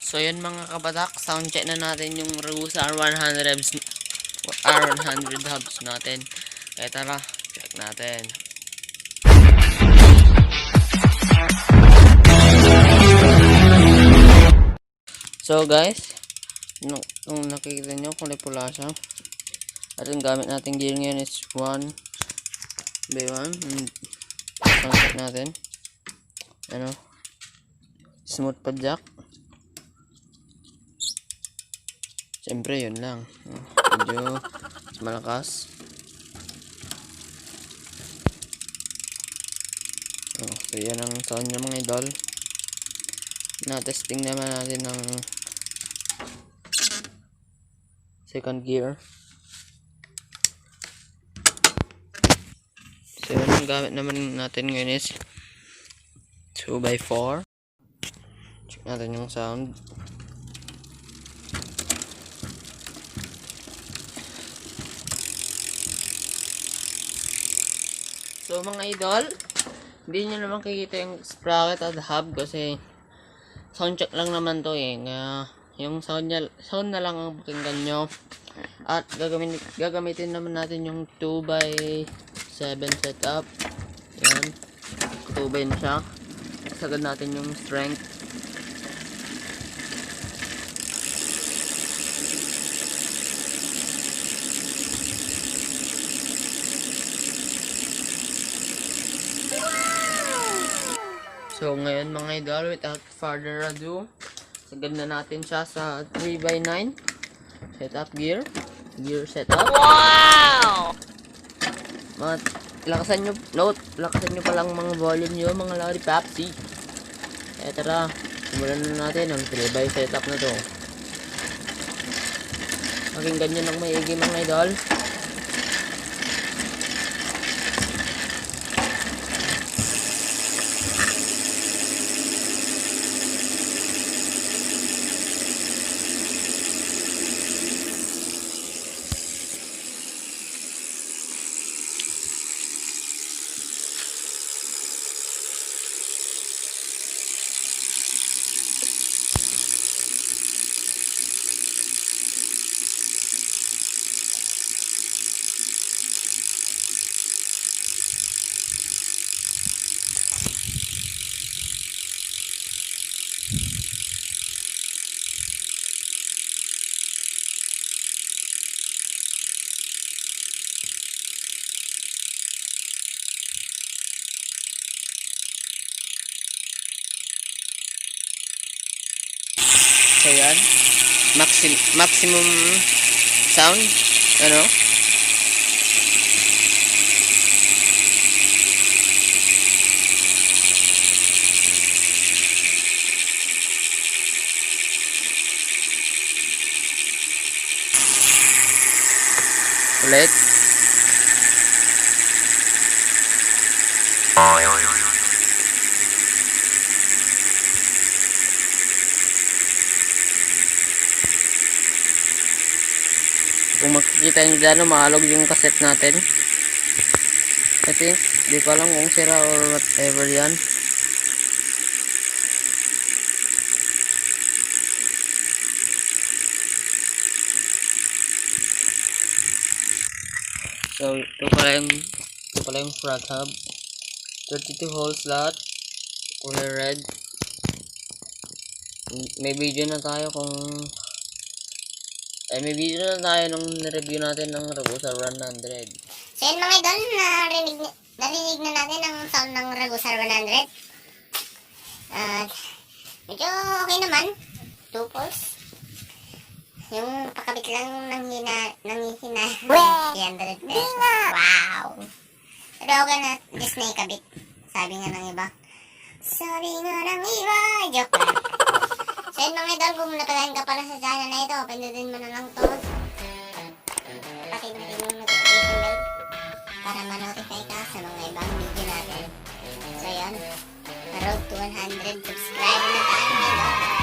So yun mga kabatak, sound check na natin yung RAGUSA R100 hubs natin. Kaya tara, check natin. So guys, kung nakikita nyo, kulay pula siya. At yung gamit natin gear ngayon is 1 by 1. Sound check natin. Ano? Smooth pa jack. Siyempre yun lang. Medyo malakas. So yan ang sound niya mga idol. Na-testing naman natin ng second gear. So yun ang gamit naman natin ngayon is 2 by 4. Check natin yung sound. So mga idol, hindi nyo naman kikita yung sprocket at hub kasi sound check lang naman to eh. Yung sound na lang ang pakinggan nyo. At gagamitin naman natin yung 2 by 7 setup. Yan. 2 by na siya. Sagad natin yung strength. So ngayon mga idol, without further ado, sagad na natin siya sa 3 by 9 setup gear setup. Wow! Lakasan nyo palang mga volume nyo mga lollipopsy. Kaya tara, simulan na natin ang 3 by setup na to. Pakinggan nyo ng maigi mga idol. So yan, maximum sound, ano? Ulit. Kung makikita nyo dyan, maalog yung cassette natin. I think, di ko alam kung sira or whatever yan. So, ito pala yung front hub. 32 holes lahat. Kulay red. May video na tayo may video na tayo nung review natin ng RAGUSA 100. So yun mga idol, narinig na natin ang sound ng RAGUSA 100. Medyo okay naman. 2 pulse. Yung pakabit lang nanghihina 300 pesos. Wow! Pero okay na, just na ikabit. Sabi nga ng iba. Joke lang. So yun mga idol, kung napalahin ka pala sa channel na ito, pindutin mo na lang to. Pakinutin yung notification bell para ma-notify ka sa mga ibang video natin. So yun, road to 100 subscriber na tayo mga idol.